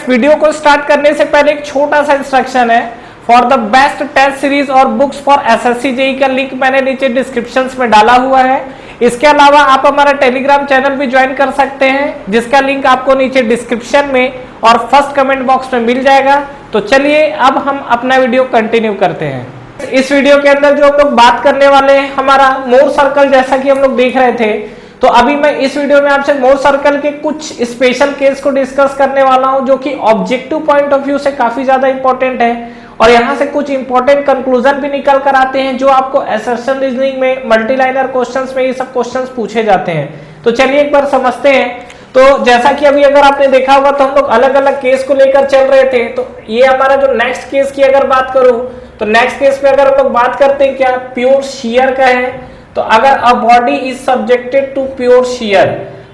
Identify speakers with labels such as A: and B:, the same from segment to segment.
A: Friends, video को start करने से पहले एक छोटा सा इंस्ट्रक्शन है। For the best test series और बुक्स फॉर एसएससी जेईई का लिंक मैंने नीचे डिस्क्रिप्शन में डाला हुआ है। इसके अलावा आप हमारा टेलीग्राम चैनल भी ज्वाइन कर सकते हैं, जिसका लिंक आपको नीचे डिस्क्रिप्शन में और फर्स्ट कमेंट बॉक्स में मिल जाएगा। तो चलिए अब हम अपना वीडियो कंटिन्यू करते हैं। इस वीडियो के अंदर जो हम लोग बात करने वाले हैं, हमारा मोर सर्कल, जैसा कि हम लोग देख रहे थे, तो अभी मैं इस वीडियो में आपसे मोर सर्कल के कुछ स्पेशल केस को डिस्कस करने वाला हूं, जो कि ऑब्जेक्टिव पॉइंट ऑफ व्यू से काफी ज्यादा इंपॉर्टेंट है और यहां से कुछ इंपॉर्टेंट कंक्लूजन भी निकल कर आते हैं, जो आपको असर्शन रीजनिंग में, मल्टीलाइनर क्वेश्चंस में ये सब क्वेश्चंस पूछे जाते हैं। तो चलिए एक बार समझते हैं। तो जैसा कि अभी अगर आपने देखा होगा तो हम लोग अलग अलग केस को लेकर चल रहे थे। तो ये हमारा जो नेक्स्ट केस की अगर बात करूं, तो नेक्स्ट केस में अगर हम लोग बात करते हैं, क्या प्योर शियर का है। तो अगर a body is subjected to pure shear,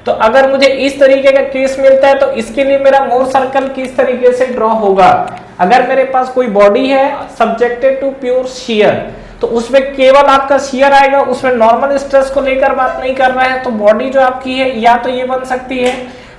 A: तो अगर मुझे इस तरीके का केस मिलता है तो इसके लिए मेरा मोर सर्कल किस तरीके से ड्रॉ होगा। अगर मेरे पास कोई बॉडी है सब्जेक्टेड टू प्योर शियर, तो उसमें केवल आपका शियर आएगा, उसमें नॉर्मल स्ट्रेस को लेकर बात नहीं कर रहा है। तो बॉडी जो आपकी है या तो ये बन सकती है,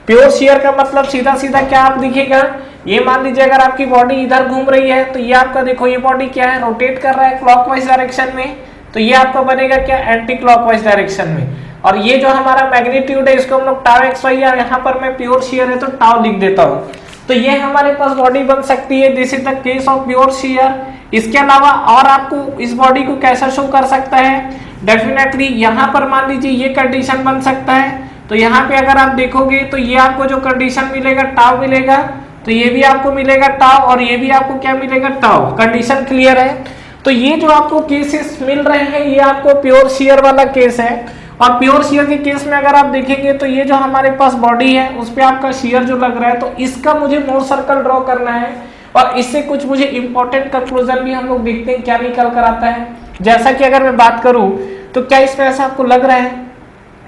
A: प्योर शियर का मतलब सीधा सीधा क्या आप दिखेगा, ये मान लीजिए अगर आपकी बॉडी इधर घूम रही है, तो ये आपका देखो ये बॉडी क्या है, रोटेट कर रहा है क्लॉकवाइज डायरेक्शन में, तो ये आपका बनेगा क्या, एंटी क्लॉकवाइज डायरेक्शन में। और ये जो हमारा मैग्नीट्यूड है, इसको हम लोग टाउ एक्स वाई, या यहाँ पर मैं प्योर शियर है तो टाउ लिख देता हूँ। तो ये हमारे पास बॉडी बन सकती है, this is the case of pure shear. इसके अलावा और आपको इस बॉडी को कैसा शो कर सकता है, डेफिनेटली यहाँ पर मान लीजिए ये कंडीशन बन सकता है। तो यहाँ पे अगर आप देखोगे तो ये आपको जो कंडीशन मिलेगा टाउ मिलेगा, तो ये भी आपको मिलेगा टाउ और ये भी आपको क्या मिलेगा, टाउ। कंडीशन क्लियर है। तो ये जो आपको केसेस मिल रहे हैं, ये आपको प्योर शियर वाला केस है। और प्योर शियर के केस में अगर आप देखेंगे तो ये जो हमारे पास बॉडी है उस पे आपका शियर जो लग रहा है, तो इसका मुझे मोर सर्कल ड्रॉ करना है और इससे कुछ मुझे इंपॉर्टेंट कंक्लूजन भी हम लोग देखते हैं क्या निकल कर आता है। जैसा कि अगर मैं बात करूं तो क्या इसमें ऐसा आपको लग रहा है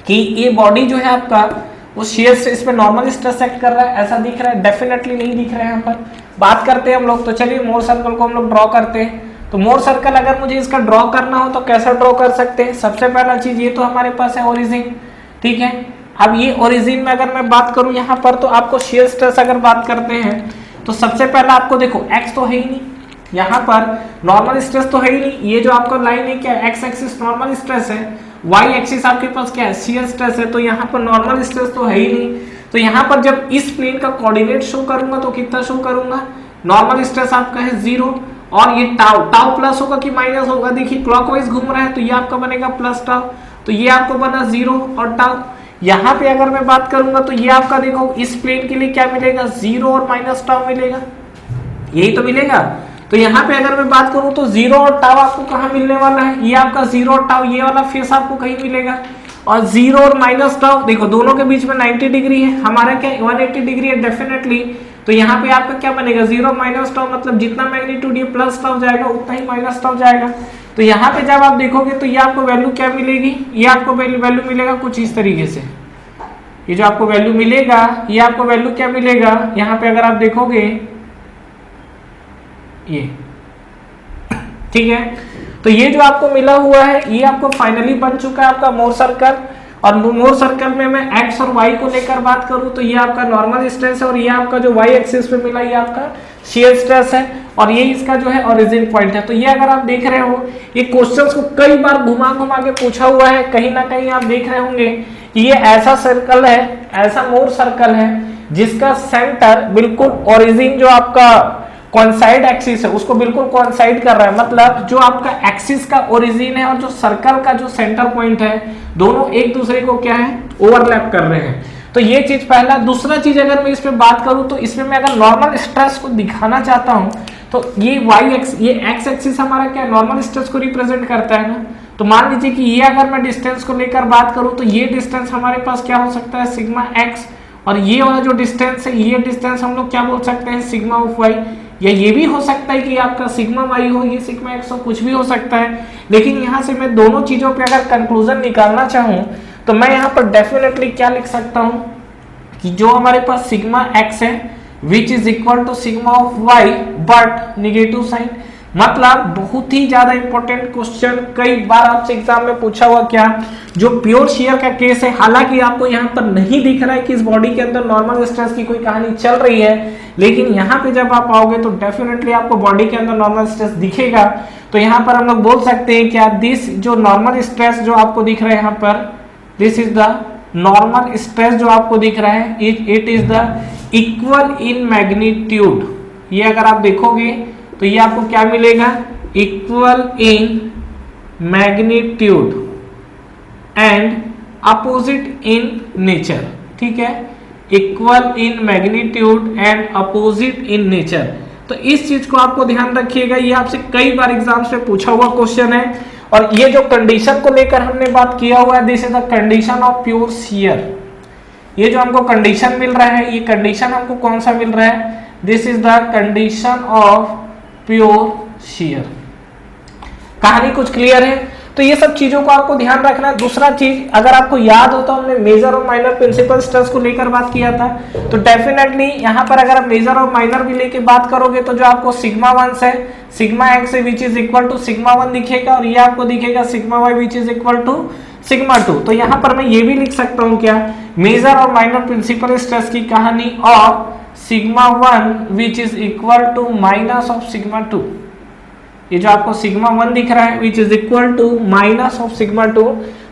A: कि ये बॉडी जो है आपका वो शियर से इस पे नॉर्मल स्ट्रेस एक्ट कर रहा है, ऐसा दिख रहा है? डेफिनेटली नहीं दिख रहा है। यहाँ पर बात करते हैं हम लोग। तो चलिए मोर सर्कल को हम लोग ड्रॉ करते हैं। तो मोर सर्कल अगर मुझे इसका ड्रॉ करना हो तो कैसा ड्रॉ कर सकते हैं? सबसे पहला चीज ये तो हमारे पास है ओरिजिन, ठीक है। अब ये ओरिजिन में अगर मैं बात करूं यहाँ पर, तो आपको शियर स्ट्रेस अगर बात करते हैं तो सबसे पहला आपको देखो एक्स तो है ही नहीं, यहाँ पर नॉर्मल स्ट्रेस तो है ही नहीं। ये जो आपका लाइन है क्या, एक्स एक्सिस नॉर्मल स्ट्रेस है, वाई एक्सिस आपके पास क्या है, शियर स्ट्रेस है। तो यहाँ पर नॉर्मल स्ट्रेस तो है ही नहीं। तो यहाँ पर जब इस प्लेन का कोऑर्डिनेट शो करूंगा तो कितना शो करूंगा, नॉर्मल स्ट्रेस आपका है 0 और ये टाउ, टाउ प्लस होगा कि माइनस होगा, देखिए क्लॉकवाइज घूम रहा है तो ये आपका बनेगा प्लस टाउ, तो ये आपको बना 0 और टाउ। यहाँ पे अगर मैं बात करूंगा तो ये आपका देखो इस प्लेन के लिए क्या मिलेगा, 0 और माइनस टाउ मिलेगा, यही तो मिलेगा। तो यहाँ पे अगर मैं बात करूं तो 0 और टाउ आपको कहाँ मिलने वाला है, ये आपका 0 और टाउ, ये वाला फेस आपको कहीं मिलेगा। और 0 और माइनस टाउ देखो दोनों के बीच में 90 डिग्री है, हमारा क्या 180 डिग्री है डेफिनेटली। तो यहाँ पे आपका क्या बनेगा, 0 माइनस टाउ, मतलब जितना मैग्नीट्यूड ये प्लस टाउ जाएगा उतना ही माइनस टाउ जाएगा। तो यहाँ पे जब आप देखोगे तो ये आपको वैल्यू क्या मिलेगी, ये आपको वैल्यू मिलेगा कुछ इस तरीके से। ये जो आपको वैल्यू मिलेगा, ये आपको वैल्यू क्या मिलेगा, यहाँ पे अगर आप देखोगे ये, ठीक है। तो ये जो आपको मिला हुआ है ये आपको फाइनली बन चुका है आपका मोर सर्कल। और मोर सर्कल में मैं एक्स और वाई को लेकर बात करूं तो ये आपका नॉर्मल स्ट्रेस है और ये आपका जो वाई एक्सिस पे मिला ये आपका शियर स्ट्रेस है और ये इसका जो है ओरिजिन पॉइंट है। तो ये अगर आप देख रहे हो, ये क्वेश्चंस को कई बार घुमा घुमा के पूछा हुआ है, कहीं ना कहीं आप देख रहे होंगे कि ये ऐसा सर्कल है, ऐसा मोर सर्कल है जिसका सेंटर बिल्कुल ओरिजिन जो आपका कॉन्साइड एक्सिस है उसको बिल्कुल कॉन्साइड कर रहा है। मतलब जो आपका एक्सिस का ओरिजिन है और जो सर्कल का जो सेंटर पॉइंट है, दोनों एक दूसरे को क्या है, ओवरलैप कर रहे हैं। तो ये चीज पहला। दूसरा चीज अगर मैं इस पे बात करूं तो इसमें मैं अगर नॉर्मल स्ट्रेस को दिखाना चाहता हूं तो ये वाई एक्स, ये एक्स एक्सिस हमारा क्या नॉर्मल स्ट्रेस को रिप्रेजेंट करता है ना। तो मान लीजिए कि ये अगर मैं डिस्टेंस को लेकर बात करूं तो ये डिस्टेंस हमारे पास क्या हो सकता है, सिग्मा एक्स, और ये वाला जो डिस्टेंस है ये डिस्टेंस हम लोग क्या बोल सकते हैं, सिग्मा ऑफ वाई। या ये भी हो सकता है कि आपका सिग्मा वाई हो, ये सिग्मा एक्स हो, कुछ भी हो सकता है। लेकिन यहाँ से मैं दोनों चीजों पे अगर कंक्लूजन निकालना चाहूँ तो मैं यहाँ पर डेफिनेटली क्या लिख सकता हूँ कि जो हमारे पास सिग्मा एक्स है which is equal to sigma of y but negative sign. मतलब बहुत ही ज्यादा इंपॉर्टेंट क्वेश्चन, कई बार आपसे एग्जाम में पूछा हुआ क्या, जो प्योर शियर का केस है, हालांकि आपको यहाँ पर नहीं दिख रहा है कि इस बॉडी के अंदर नॉर्मल स्ट्रेस की कोई कहानी चल रही है, लेकिन यहाँ पे जब आप आओगे तो डेफिनेटली आपको बॉडी के अंदर नॉर्मल स्ट्रेस दिखेगा। तो यहाँ पर हम लोग बोल सकते हैं क्या, दिस जो नॉर्मल स्ट्रेस जो आपको दिख रहा है यहाँ पर, this is the normal stress जो आपको दिख रहा है, it is the equal in magnitude. ये अगर आप देखोगे तो ये आपको क्या मिलेगा, equal in magnitude and opposite in nature. ठीक है, equal in magnitude and opposite in nature. तो इस चीज को आपको ध्यान रखिएगा, ये आपसे कई बार एग्जाम्स में पूछा हुआ क्वेश्चन है। और ये जो कंडीशन को लेकर हमने बात किया हुआ है, this is the condition of pure shear. ये जो हमको कंडीशन मिल रहा है, ये कंडीशन हमको कौन सा मिल रहा है, this is the condition of pure shear. कहानी कुछ क्लियर है? तो ये सब चीजों को आपको ध्यान रखना है। दूसरा चीज, अगर आपको याद हो तो हमने मेजर और माइनर प्रिंसिपल स्ट्रेस को लेकर बात किया था, तो डेफिनेटली यहाँ पर अगर आप मेजर और माइनर भी लेके बात करोगे तो जो आपको सिग्मा 1 से sigma x which is equal to sigma 1 दिखेगा, और ये आपको दिखेगा sigma y which is equal to sigma 2। तो यहाँ पर मैं ये भी लिख सकता हूँ क्या, मेजर और माइनर प्रिंसिपल स्ट्रेस की कहानी of sigma 1 which is equal to minus of sigma 2। ये जो आपको सिग्मा 1 दिख रहा है which is equal to minus of sigma 2,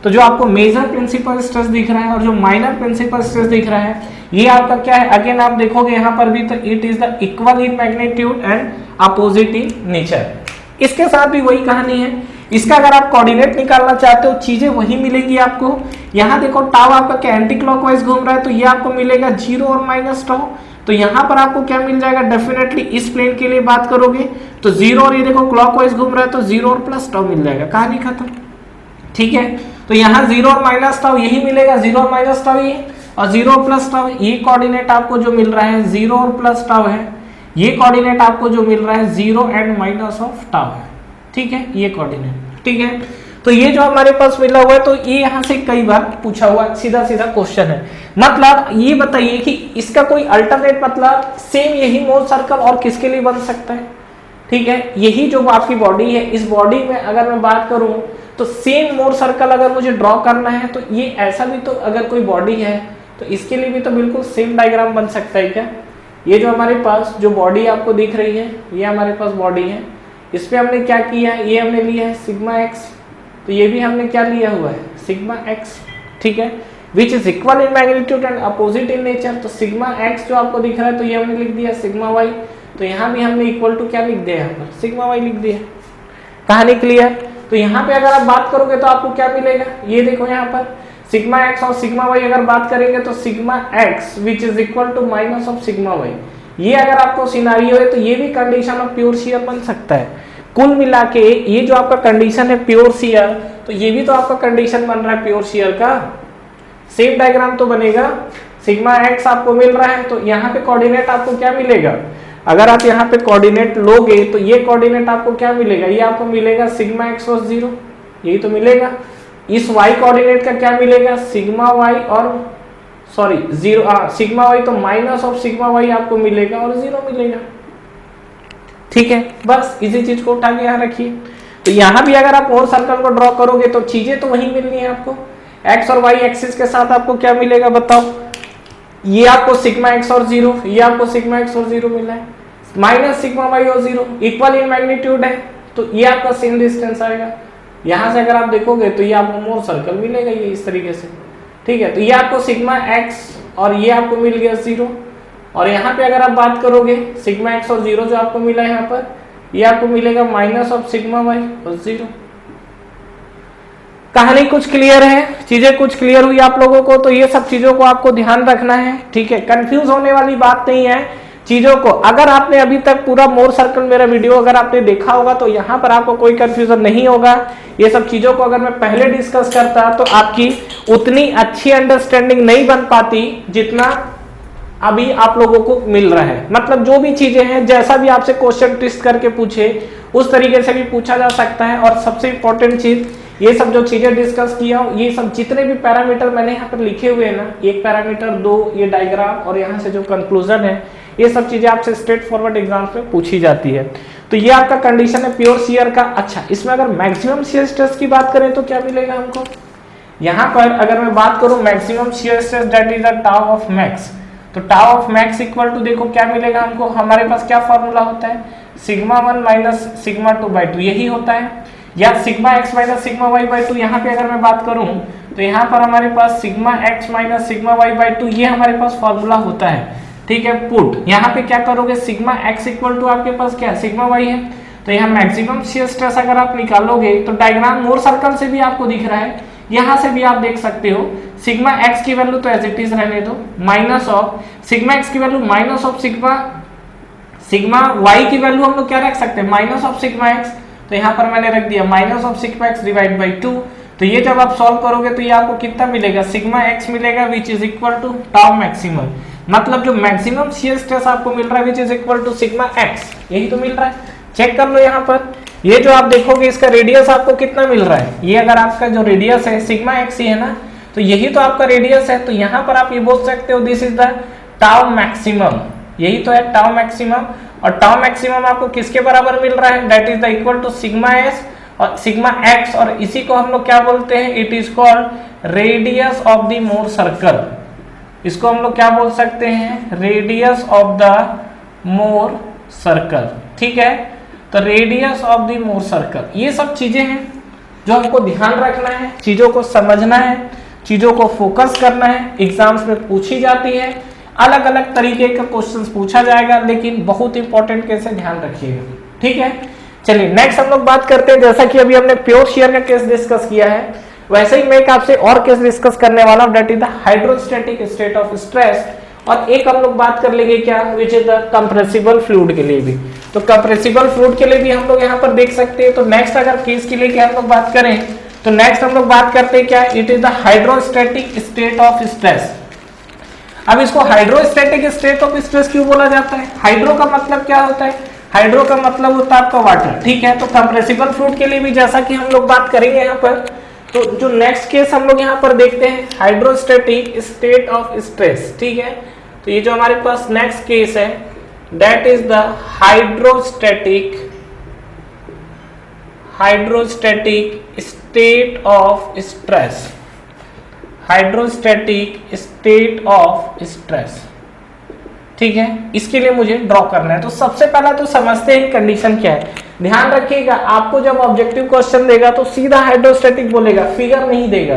A: तो जो आपको मेजर प्रिंसिपल स्ट्रेस दिख रहा है और जो माइनर प्रिंसिपल स्ट्रेस दिख रहा है, ये आपका क्या है, अगेन आप देखोगे यहाँ पर भी, तो it is the equal in magnitude and opposite in nature. इसके साथ भी वही कहानी है। इसका अगर आप कोऑर्डिनेट निकालना चाहते हो, चीजें वही मिलेंगी आपको। यहाँ देखो टाउ आपका क्या एंटी क्लॉकवाइज घूम रहा है, तो ये आपको मिलेगा 0 और माइनस टाउ। तो यहाँ पर आपको क्या मिल जाएगा, डेफिनेटली इस प्लेन के लिए बात करोगे तो 0, और ये देखो क्लॉकवाइज घूम रहा है तो 0 और प्लस टाउ मिल जाएगा, कहानी खत्म। ठीक है, तो यहाँ 0 और माइनस टाउ यही मिलेगा, 0 और माइनस टाउ ये, और 0 और प्लस टाउ ये कोऑर्डिनेट आपको जो मिल रहा है 0 और प्लस टाउ है, ये कोऑर्डिनेट आपको जो मिल रहा है 0 एंड माइनस ऑफ टाउ है। ठीक है, ये कोऑर्डिनेट। ठीक है, तो ये जो हमारे पास मिला हुआ है, तो ये यहाँ से कई बार पूछा हुआ सीधा सीधा क्वेश्चन है। मतलब ये बताइए कि इसका कोई अल्टरनेट, मतलब सेम यही मोर सर्कल और किसके लिए बन सकता है। ठीक है, यही जो आपकी बॉडी है, इस बॉडी में अगर मैं बात करूं तो सेम मोर सर्कल अगर मुझे ड्रॉ करना है, तो ये ऐसा भी तो अगर कोई बॉडी है तो इसके लिए भी तो बिल्कुल सेम डायग्राम बन सकता है क्या। ये जो हमारे पास जो बॉडी आपको दिख रही है, ये हमारे पास बॉडी है, इस पे हमने क्या किया है, ये हमने लिया है सिग्मा एक्स, तो ये भी हमने क्या लिया हुआ है, सिग्मा एक्स। ठीक है, which is equal in magnitude and opposite in nature. तो सिग्मा एक्स जो आपको दिख रहा है, तो ये हमने लिख दिया सिग्मा वाई, तो यहाँ भी हमने इक्वल टू क्या लिख दिया, यहाँ पर सिग्मा वाई लिख दिया। कहानी क्लियर? तो यहाँ पे अगर आप बात करोगे तो आपको क्या मिलेगा, ये देखो यहाँ पर सिग्मा एक्स और सिग्मा वाई अगर बात करेंगे तो sigma x which is equal to minus of sigma y. ये अगर आपको सिनारियो है तो ये भी कंडीशन ऑफ प्योर शियर बन सकता है। कुल मिला के ये जो आपका कंडीशन है प्योर शियर, तो ये भी तो आपका कंडीशन बन रहा है प्योर शियर का। सेम डायग्राम तो बनेगा। सिग्मा एक्स आपको मिल रहा है, तो यहाँ पे कोऑर्डिनेट आपको क्या मिलेगा, अगर आप यहाँ पे कोऑर्डिनेट लोगे तो ये कोऑर्डिनेट आपको क्या मिलेगा, ये आपको मिलेगा सिग्मा एक्स और 0, यही तो मिलेगा। इस y कोऑर्डिनेट का क्या मिलेगा, सिग्मा y और सॉरी 0 सिग्मा y, तो माइनस ऑफ सिग्मा y आपको मिलेगा और 0 मिलेगा। ठीक है, बस इसी चीज को उठा के यहाँ रखिए। तो यहाँ भी अगर आप और सर्कल को ड्रॉ करोगे तो चीजें तो वही मिलनी है आपको। x और y एक्सिस के साथ आपको क्या मिलेगा बताओ, ये आपको सिग्मा x और 0, ये आपको सिग्मा x और 0 मिला है, माइनस सिग्मा y और 0 इक्वल इन मैग्नीट्यूड है, तो ये आपका सेम डिस्टेंस आएगा। यहाँ से अगर आप देखोगे तो ये आपको मोर सर्कल मिलेगा, ये इस तरीके से। ठीक है, तो ये आपको सिग्मा x और ये आपको मिल गया 0, और यहाँ पे अगर आप बात करोगे सिग्मा x और 0 जो आपको मिला है यहाँ पर, ये आपको मिलेगा माइनस ऑफ सिग्मा y और 0। कहानी कुछ क्लियर है, चीजें कुछ क्लियर हुई आप लोगों को? तो ये सब चीजों को आपको ध्यान रखना है। ठीक है, कंफ्यूज होने वाली बात नहीं है चीजों को। अगर आपने अभी तक पूरा मोर सर्कल मेरा वीडियो अगर आपने देखा होगा तो यहाँ पर आपको कोई कंफ्यूजन नहीं होगा। ये सब चीजों को अगर मैं पहले डिस्कस करता तो आपकी उतनी अच्छी अंडरस्टैंडिंग नहीं बन पाती जितना अभी आप लोगों को मिल रहा है। मतलब जो भी चीजें हैं, जैसा भी आपसे क्वेश्चन ट्विस्ट करके पूछे उस तरीके से भी पूछा जा सकता है। और सबसे इंपॉर्टेंट चीज, ये सब जो चीजें डिस्कस किया, ये सब जितने भी पैरामीटर मैंने यहाँ पर लिखे हुए हैं ना, एक पैरामीटर, 2 ये डायग्राम और यहाँ से जो कंक्लूजन है, ये सब चीजें आपसे स्ट्रेट फॉरवर्ड एग्जाम्स में पूछी जाती है। तो ये आपका कंडीशन है प्योर शियर का। अच्छा, इसमें अगर मैक्सिमम शियर स्ट्रेस की बात करें तो क्या मिलेगा हमको, यहाँ पर अगर मैं बात करूं maximum shear stress that is the tau of max, तो tau of max equal to देखो क्या मिलेगा हमको, हमारे पास क्या फॉर्मूला होता है, सिग्मा 1 माइनस सिग्मा 2 बाई 2 यही होता है, या sigma x minus sigma y by 2। यहाँ पे अगर मैं बात करूं तो यहाँ पर हमारे पास sigma x minus sigma y by 2 ये हमारे पास फॉर्मूला होता है, ठीक है। पुट यहाँ पे क्या करोगे, सिग्मा x इक्वल टू आपके पास क्या सिग्मा y है, तो यहाँ मैक्सिमम शियर स्ट्रेस अगर आप निकालोगे तो डायग्राम मोर सर्कल से भी आपको दिख रहा है, यहाँ से भी आप देख सकते हो, सिग्मा x की वैल्यू तो एज इट इज रहने दो, माइनस ऑफ सिग्मा x की value minus of sigma y की वैल्यू हम लोग क्या रख सकते हैं, माइनस ऑफ सिग्मा x, तो यहाँ पर मैंने रख दिया minus of sigma x divide by 2। तो ये जब आप सॉल्व करोगे तो ये आपको कितना मिलेगा, सिग्मा x मिलेगा which is equal to tau maximum, मतलब जो मैक्सिमम शियर स्ट्रेस आपको मिल रहा है which is equal to sigma x, यही तो मिल रहा है। चेक कर लो यहाँ पर, ये जो आप देखोगे इसका रेडियस आपको कितना मिल रहा है, ये अगर आपका जो रेडियस है सिग्मा x ही है ना, तो यही तो आपका रेडियस है, तो यहाँ पर आप ये बोल सकते हो this is the tau maximum, यही तो है टाउ मैक्सिमम। और टाउ मैक्सिमम आपको किसके बराबर मिल रहा है, that is the equal to sigma s और सिग्मा x, और इसी को हम लोग क्या बोलते हैं, it is called radius of the Mohr circle, इसको हम लोग क्या बोल सकते हैं, radius of the Mohr circle, ठीक है। तो radius of the Mohr circle, ये सब चीजें हैं जो हमको ध्यान रखना है, चीजों को समझना है, चीजों को फोकस करना है, एग्जाम्स में पूछी जाती है, अलग अलग तरीके का क्वेश्चंस पूछा जाएगा, लेकिन बहुत इंपॉर्टेंट केस है, ध्यान रखिएगा, ठीक है। चलिए नेक्स्ट हम लोग बात करते हैं, जैसा कि अभी हमने प्योर शियर का केस डिस्कस किया है, वैसे ही मैं एक आपसे और केस डिस्कस करने वाला हूं, that is the hydrostatic state of stress, और एक हम लोग बात कर लेंगे क्या, which is the compressible fluid के लिए भी। तो कंप्रेसिबल फ्लूइड के लिए भी हम लोग यहाँ पर देख सकते हैं। तो नेक्स्ट अगर केस के लिए क्या हम लोग बात करें, तो नेक्स्ट हम लोग बात करते हैं क्या, it is the hydrostatic state of stress. अब इसको हाइड्रोस्टैटिक स्टेट ऑफ स्ट्रेस क्यों बोला जाता है, हाइड्रो का मतलब क्या होता है, हाइड्रो का मतलब होता है आपका वाटर, ठीक है। तो कंप्रेसिबल फ्लूइड के लिए भी जैसा कि हम लोग बात करेंगे यहाँ पर, तो जो नेक्स्ट केस हम लोग यहाँ पर देखते हैं हाइड्रोस्टैटिक स्टेट ऑफ स्ट्रेस, ठीक है। तो ये जो हमारे पास नेक्स्ट केस है that is the hydrostatic state of stress, hydrostatic state of stress, ठीक है। इसके लिए मुझे ड्रॉ करना है, तो सबसे पहला तो समझते हैं कंडीशन क्या है। ध्यान रखिएगा, आपको जब ऑब्जेक्टिव क्वेश्चन देगा तो सीधा हाइड्रोस्टैटिक बोलेगा, फिगर नहीं देगा।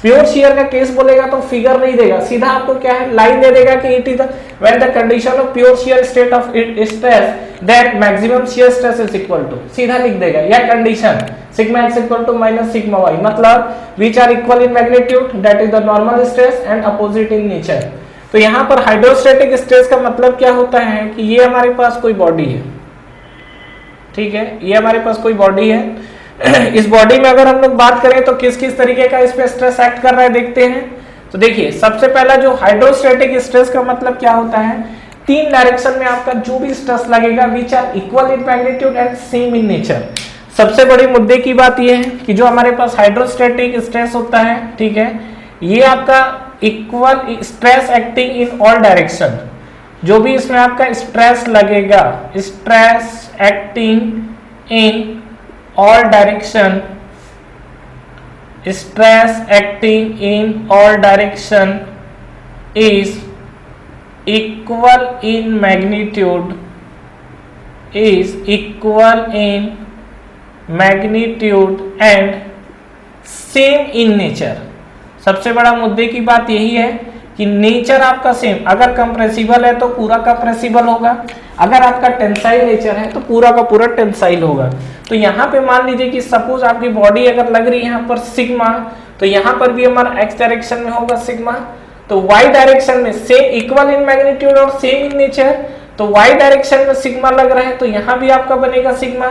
A: प्योर शियर का केस बोलेगा तो फिगर नहीं देगा, सीधा आपको क्या है लाइन दे देगा कि it is when the condition of pure shear state of stress then maximum shear stress is equal to, सीधा लिख देगा, या condition sigma x equal to minus sigma y, मतलब which are equal in magnitude that is the normal stress and opposite in nature. तो यहाँ पर hydrostatic stress का मतलब क्या होता है कि ये हमारे पास कोई बॉडी है, ठीक है, ये हमारे पास कोई बॉडी है। इस बॉडी में अगर हम लोग बात करें तो किस किस तरीके का इस पे स्ट्रेस एक्ट कर रहा है देखते हैं। तो देखिए सबसे पहला जो हाइड्रोस्टैटिक स्ट्रेस का मतलब क्या होता है, तीन डायरेक्शन में आपका जो भी स्ट्रेस लगेगा which are equal in magnitude and same in nature. सबसे बड़ी मुद्दे की बात यह है कि जो हमारे पास हाइड्रोस्टैटिक स्ट्रेस होता है, ठीक है, ये आपका equal stress acting in all direction, जो भी इसमें आपका स्ट्रेस लगेगा, stress acting in all direction, stress acting in all direction is equal in magnitude, is equal in magnitude and same in nature. सबसे बड़ा मुद्दे की बात यही है कि नेचर आपका सेम, अगर कंप्रेसिबल है तो पूरा कंप्रेसिबल होगा, अगर आपका टेंसाइल नेचर है तो पूरा का पूरा टेंसाइल होगा। तो यहाँ पे मान लीजिए कि सपोज आपकी बॉडी अगर लग रही है यहाँ पर सिग्मा, तो यहाँ पर भी हमारा एक्स डायरेक्शन में होगा सिग्मा, तो वाई डायरेक्शन में सेम इक्वल इन मैग्नीट्यूड और सेम इन नेचर, तो वाई डायरेक्शन में सिग्मा लग रहा है तो यहाँ भी आपका बनेगा सिग्मा।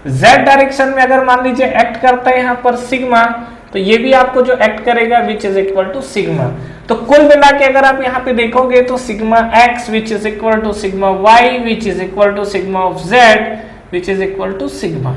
A: जेड डायरेक्शन में अगर मान लीजिए एक्ट करता है यहाँ पर सिग्मा, तो ये भी आपको जो एक्ट करेगा which is equal to sigma. तो कुल मिला के अगर आप यहाँ पे देखोगे तो sigma x which is equal to sigma y which is equal to sigma of z which is equal to sigma.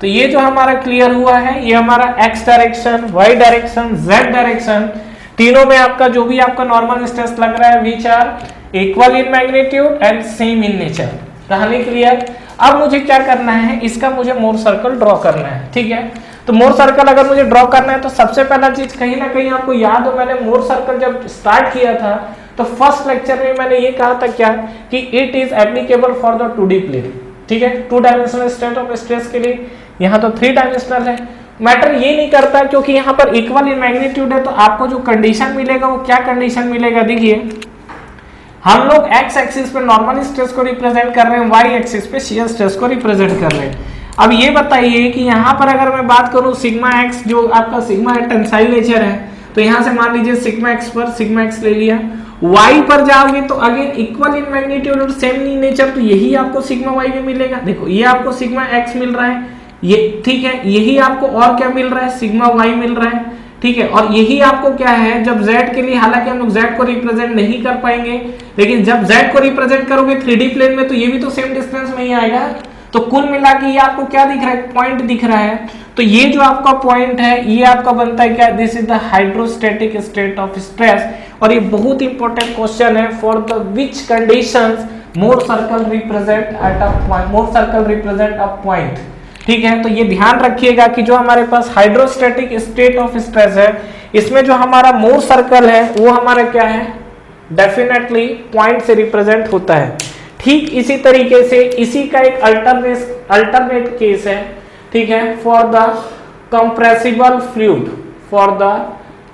A: तो ये जो हमारा क्लियर हुआ है, ये हमारा x direction, y direction, z direction, तीनों में आपका जो भी आपका नॉर्मल स्ट्रेस लग रहा है which are equal in magnitude and same in nature. कहानी क्लियर। अब मुझे क्या करना है, इसका मुझे मोर सर्कल ड्रॉ करना है। ठीक है, तो मोर सर्कल अगर मुझे ड्रॉ करना है तो सबसे पहला चीज कहीं ना कहीं आपको याद हो, मैंने मोर सर्कल जब स्टार्ट किया था तो फर्स्ट लेक्चर में मैंने ये कहा था क्या कि it is applicable for the 2D plane. ठीक है, 2 डायमेंशनल स्टेट ऑफ स्ट्रेस के लिए, यहाँ तो 3 डायमेंशनल है। मैटर ये नहीं करता क्योंकि यहाँ पर इक्वल इन मैग्नीट्यूड है, तो आपको जो कंडीशन मिलेगा वो क्या कंडीशन मिलेगा, देखिए हम लोग एक्स एक्सिस पे नॉर्मल स्ट्रेस को रिप्रेजेंट कर रहे हैं, वाई एक्सिस पे शियर स्ट्रेस को रिप्रेजेंट कर रहे हैं। अब ये बताइए कि यहाँ पर अगर मैं बात करूँ सिग्मा एक्स, जो आपका सिग्मा टेंसाइल नेचर है, तो यहाँ से मान लीजिए सिग्मा एक्स पर सिग्मा एक्स ले लिया, वाई पर जाओगे तो अगेन इक्वल इन मैग्नीट्यूड और सेम इन नेचर, तो यही आपको सिग्मा वाई में मिलेगा। देखो ये आपको सिग्मा एक्स मिल रहा है, ये ठीक है, यही आपको और क्या मिल रहा है, सिग्मा वाई मिल रहा है। ठीक है, और यही आपको क्या है जब z के लिए, हालांकि हम लोग z को रिप्रेजेंट नहीं कर पाएंगे, लेकिन जब z को रिप्रेजेंट करोगे 3D प्लेन में तो ये भी तो सेम डिस्टेंस में ही आएगा। तो कुल मिला के ये आपको क्या दिख रहा है, पॉइंट दिख रहा है। तो ये जो आपका पॉइंट है ये आपका बनता है क्या, this is the hydrostatic state of stress. और ये बहुत इंपॉर्टेंट क्वेश्चन है, for the which conditions more circle represent at a point, Mohr circle represent a point. ठीक है, तो ये ध्यान रखिएगा कि जो हमारे पास हाइड्रोस्टैटिक स्टेट ऑफ स्ट्रेस है, इसमें जो हमारा मोर सर्कल है वो हमारा क्या है, डेफिनेटली पॉइंट से रिप्रेजेंट होता है। ठीक इसी तरीके से इसी का एक अल्टरनेट केस है, ठीक है, for the compressible fluid, for the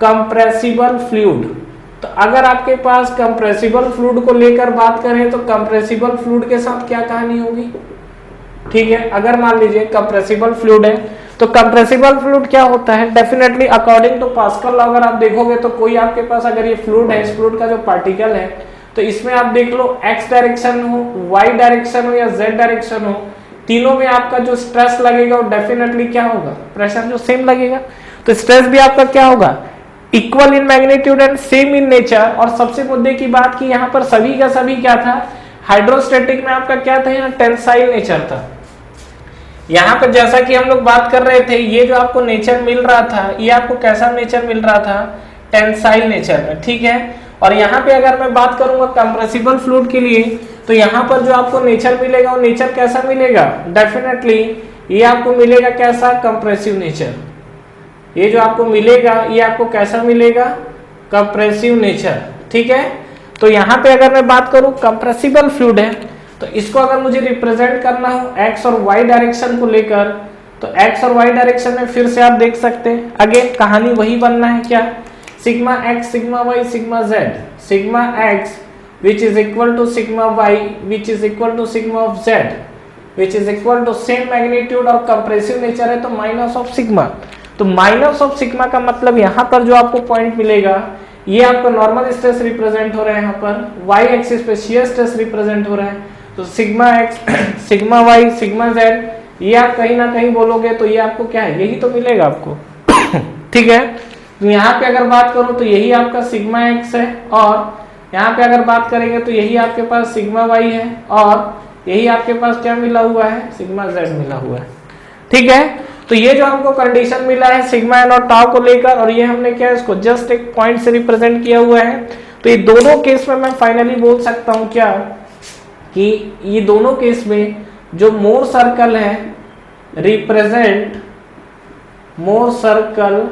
A: compressible fluid. तो अगर आपके पास कंप्रेसिबल फ्लूइड को लेकर बात करें तो कंप्रेसिबल फ्लूइड के साथ क्या कहानी होगी। ठीक है, अगर मान लीजिए कंप्रेसिबल फ्लूइड है तो कंप्रेसिबल फ्लूइड क्या होता है, definitely according to Pascal law अगर आप देखोगे तो कोई आपके पास अगर ये फ्लूइड है, इस फ्लूइड का जो पार्टिकल है, तो इसमें आप देख लो x डायरेक्शन हो, y डायरेक्शन हो या z डायरेक्शन हो, तीनों में आपका जो स्ट्रेस लगेगा वो डेफिनेटली क्या होगा, प्रेशर जो सेम लगेगा। तो स्ट्रेस भी आपका क्या होगा, equal in magnitude and same in nature. और सबसे मुद्दे की बात की यहाँ पर सभी का सभी क्या था, हाइड्रोस्टैटिक में आपका क्या था, यहाँ टेंसाइल नेचर था। यहाँ पर जैसा कि हम लोग बात कर रहे थे, ये जो आपको नेचर मिल रहा था ये आपको कैसा नेचर मिल रहा था, टेंसाइल नेचर में। ठीक है, और यहाँ पे अगर मैं बात करूंगा कंप्रेसिबल फ्लूइड के लिए तो यहाँ पर जो आपको नेचर मिलेगा वो नेचर कैसा मिलेगा, डेफिनेटली ये आपको मिलेगा कैसा, कंप्रेसिव नेचर। ये जो आपको मिलेगा ये आपको कैसा मिलेगा, कंप्रेसिव नेचर। ठीक है, तो यहाँ पे अगर मैं बात करूं कंप्रेसिबल फ्लूइड है तो इसको अगर मुझे रिप्रेजेंट करना हो x और y डायरेक्शन को लेकर, तो x और y डायरेक्शन में फिर से आप देख सकते हैं अगेन कहानी वही बनना है क्या, sigma x sigma y sigma z, sigma x which is equal to sigma y which is equal to sigma of z which is equal to same magnitude और कंप्रेसिव नेचर है तो माइनस ऑफ सिग्मा। तो minus of sigma का मतलब यहाँ पर जो आपको पॉइंट मिलेगा ये आपका नॉर्मल स्ट्रेस रिप्रेजेंट हो रहा है, यहाँ पर y एक्सिस पे शियर स्ट्रेस रिप्रेजेंट हो रहा है, तो sigma x sigma y sigma z ये आप कहीं ना कहीं बोलोगे तो ये आपको क्या है, यही तो मिलेगा आपको। ठीक है, तो यहाँ पे अगर बात करूं तो यही आपका सिग्मा x है और यहाँ पे अगर बात करेंगे तो यही आपके पास सिग्मा y है और यही आपके पास क्या मिला हुआ है, सिग्मा z मिला हुआ है। ठीक है, तो ये जो हमको कंडीशन मिला है सिग्मा एन और टाउ को लेकर, और ये हमने क्या इसको जस्ट एक पॉइंट से रिप्रेजेंट किया हुआ है। तो ये दोनों केस में मैं फाइनली बोल सकता हूँ क्या कि ये दोनों केस में जो मोर सर्कल है रिप्रेजेंट मोर सर्कल,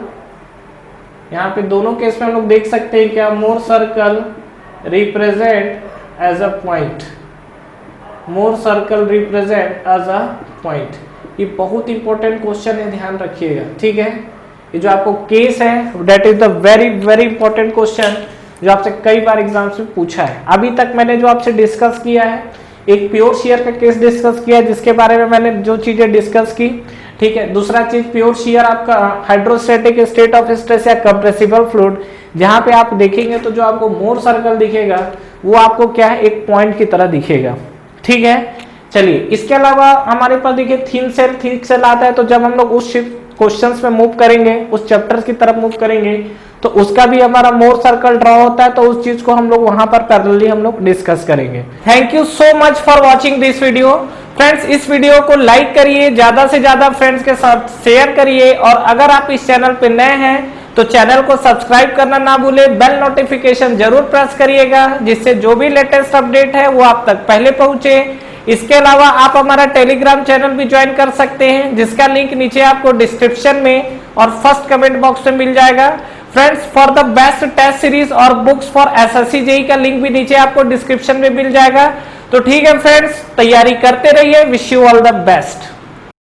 A: यहाँ पे दोनों केस में हम लोग देख सकते हैं क्या, Mohr circle represent as a point, Mohr circle represent as a point. ये बहुत इंपॉर्टेंट क्वेश्चन है, ध्यान रखिएगा। ठीक है, ये जो आपको केस है that is the very very important question जो आपसे कई बार एग्जाम्स में पूछा है। अभी तक मैंने जो आपसे डिस्कस किया है, एक प्योर शियर का केस डिस्कस किया जिसके बारे में मैंने जो चीजें डिस्कस की। ठीक है, दूसरा चीज प्योर शियर आपका हाइड्रोस्टैटिक स्टेट ऑफ स्ट्रेस या कंप्रेसिबल फ्लूइड, जहां पे आप देखेंगे तो जो आपको मोर सर्कल दिखेगा वो आपको क्या है, एक पॉइंट की तरह दिखेगा। ठीक है, चलिए इसके अलावा हमारे पास देखिए थिन सेल थिक सेल आता है, तो जब हम लोग उस क्वेश्चंस में मूव करेंगे, उस चैप्टर की तरफ मूव करेंगे तो उसका भी हमारा मोर सर्कल ड्रॉ होता है, तो उस चीज को हम लोग वहां पर पैरेलली हम लोग डिस्कस करेंगे। Thank you so much for watching this video. Friends इस वीडियो को लाइक करिए, ज्यादा से ज्यादा फ्रेंड्स के साथ शेयर करिए, और अगर आप इस चैनल पे नए हैं तो चैनल को सब्सक्राइब करना ना भूले, बेल नोटिफिकेशन जरूर प्रेस करिएगा जिससे जो भी लेटेस्ट अपडेट है वो आप तक पहले पहुंचे। इसके अलावा आप हमारा टेलीग्राम चैनल भी ज्वाइन कर सकते हैं, जिसका लिंक नीचे आपको डिस्क्रिप्शन में और फर्स्ट कमेंट बॉक्स में मिल जाएगा। Friends, for the best test series और बुक्स फॉर एसएससी जेईई का लिंक भी नीचे आपको डिस्क्रिप्शन में मिल जाएगा। तो ठीक है फ्रेंड्स, तैयारी करते रहिए। Wish you all the best.